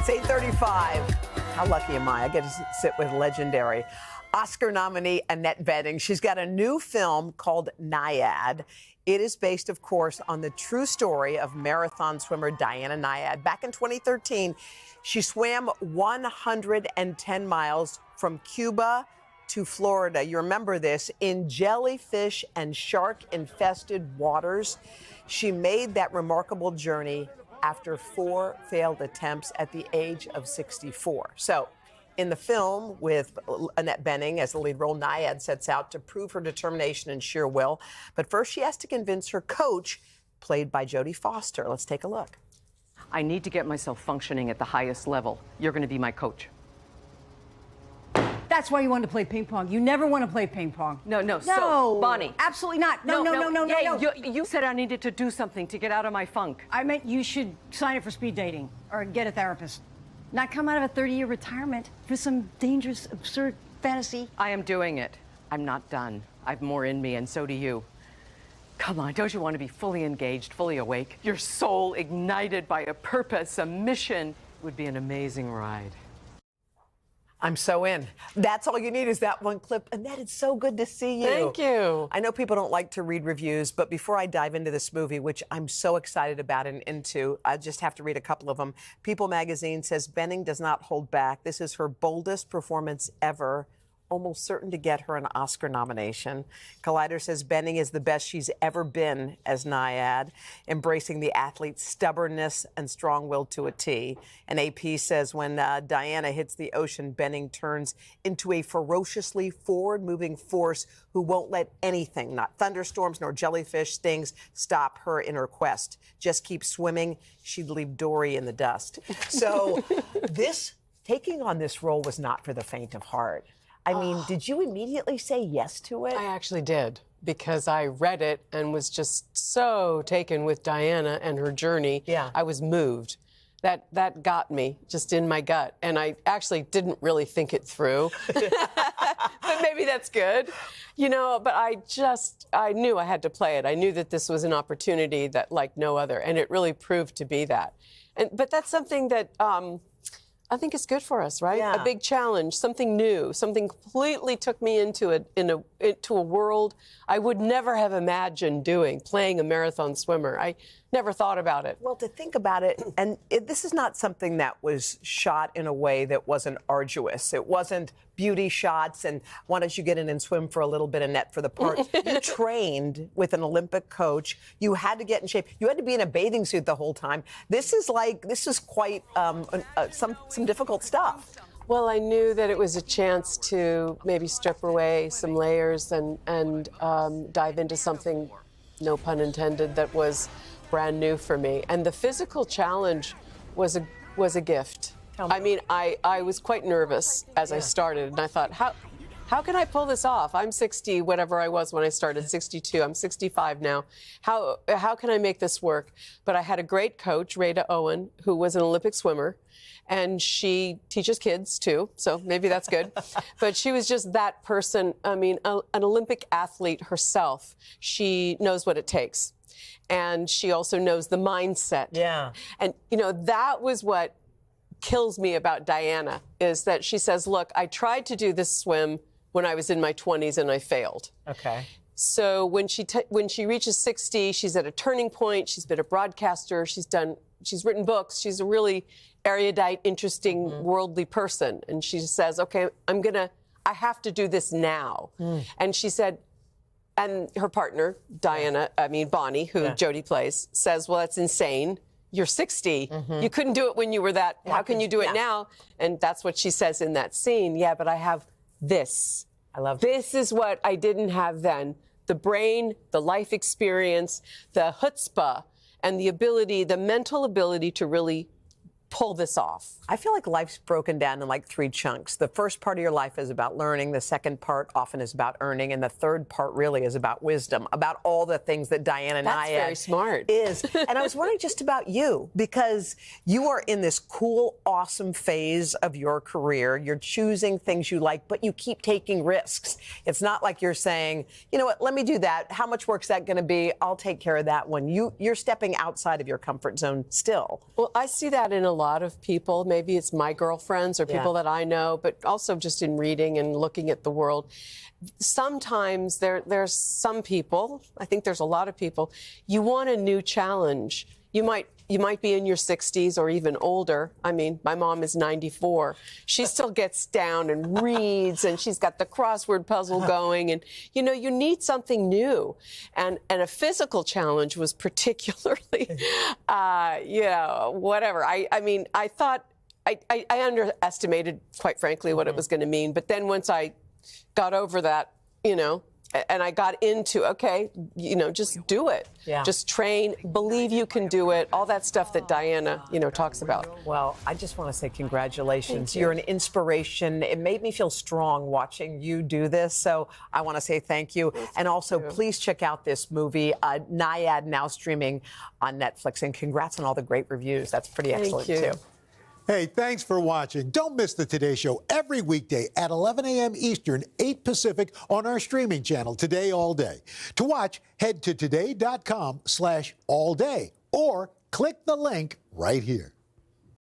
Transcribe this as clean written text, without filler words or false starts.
It's 8:35. How lucky am I? I get to sit with legendary Oscar nominee Annette Bening. She's got a new film called Nyad. It is based, of course, on the true story of marathon swimmer Diana Nyad. Back in 2013, she swam 110 miles from Cuba to Florida. You remember this, in jellyfish and shark-infested waters. She made that remarkable journey after 4 failed attempts at the age of 64. So, in the film, with Annette Bening as the lead role, Nyad sets out to prove her determination and sheer will. But first, she has to convince her coach, played by Jodie Foster. Let's take a look. I need to get myself functioning at the highest level. You're going to be my coach. That's why you wanted to play ping pong. You never want to play ping pong. No. So, Bonnie. Absolutely not. No. You said I needed to do something to get out of my funk. I meant you should sign up for speed dating or get a therapist. Not come out of a 30-year retirement for some dangerous, absurd fantasy. I am doing it. I'm not done. I've more in me, and so do you. Come on, don't you want to be fully engaged, fully awake? Your soul ignited by a purpose, a mission. It would be an amazing ride. I'm so in. That's all you need is that one clip. Annette, it's so good to see you. Thank you. I know people don't like to read reviews, but before I dive into this movie, which I'm so excited about and into, I just have to read a couple of them. People magazine says Bening does not hold back. This is her boldest performance ever, almost certain to get her an Oscar nomination. Collider says Bening is the best she's ever been as Nyad, embracing the athlete's stubbornness and strong will to a T. And AP says when Diana hits the ocean, Bening turns into a ferociously forward-moving force who won't let anything, not thunderstorms nor jellyfish stings, stop her in her quest. Just keep swimming. She'd leave Dory in the dust. So taking on this role was not for the faint of heart. I mean, did you immediately say yes to it? I actually did, because I read it and was just so taken with Diana and her journey. Yeah. I was moved. That got me just in my gut. And I actually didn't really think it through. But maybe that's good. You know, but I knew I had to play it. I knew that this was an opportunity that like no other. And it really proved to be that. But that's something that I think it's good for us, right? Yeah. A big challenge, something new, something completely took me into a world I would never have imagined doing, playing a marathon swimmer. I never thought about it. Well, to think about it, and this is not something that was shot in a way that wasn't arduous. It wasn't beauty shots and why don't you get in and swim for a little bit, Annette, for the part. You trained with an Olympic coach. You had to get in shape. You had to be in a bathing suit the whole time. This is quite some difficult stuff. Well, I knew that it was a chance to maybe strip away some layers and dive into something, no pun intended, that was brand new for me. And the physical challenge was a gift. I mean, I was quite nervous as I started, and I thought, how can I pull this off? I'm 60, whatever I was when I started, 62. I'm 65 now. How can I make this work? But I had a great coach, Rada Owen, who was an Olympic swimmer, and she teaches kids too, so maybe that's good. But she was just that person. I mean, an Olympic athlete herself. She knows what it takes. And she also knows the mindset. Yeah. And, you know, that was what kills me about Diana, is that she says, look, I tried to do this swim when I was in my 20s and I failed. Okay. So when she reaches 60, she's at a turning point. She's been a broadcaster. She's written books. She's a really erudite, interesting, worldly person. And she says, okay, I have to do this now. And she said, and her partner, Bonnie, who Jodie plays, says, well, that's insane. You're 60. You couldn't do it when you were that. How can you do it now? And that's what she says in that scene. Yeah, but I have this. I love this. Is what I didn't have then. The brain, the life experience, the chutzpah, and the mental ability to really pull this off. I feel like life's broken down in like 3 chunks. The first part of your life is about learning. The second part often is about earning. And the third part really is about wisdom, about all the things that Diana Nyad very smart. is. And I was wondering just about you, because you are in this cool, awesome phase of your career. You're choosing things you like, but you keep taking risks. It's not like you're saying, you know what, let me do that. How much work's that going to be? I'll take care of that one. You're stepping outside of your comfort zone still. Well, I see that in a lot of people. Maybe it's my girlfriends or people that I know, but also just in reading and looking at the world. Sometimes there's some people, I think there's a lot of people, you want a new challenge. You might be in your 60s or even older. I mean, my mom is 94. She still gets down and reads, and she's got the crossword puzzle going. And, you know, you need something new. And a physical challenge was particularly, you know, whatever. I mean, I thought, I underestimated, quite frankly, what it was going to mean. But then once I got over that, you know, and I got into, okay, you know, just do it. Yeah. Just train, believe you can do it, all that stuff that Diana, you know, talks about. Well, I just want to say congratulations. Thank you. You're an inspiration. It made me feel strong watching you do this. So I want to say thank you. And also, please check out this movie, Nyad, now streaming on Netflix. And congrats on all the great reviews. That's pretty excellent, too. Hey, thanks for watching. Don't miss the Today Show every weekday at 11 a.m. Eastern, 8 Pacific on our streaming channel, Today All Day. To watch, head to today.com/allday or click the link right here.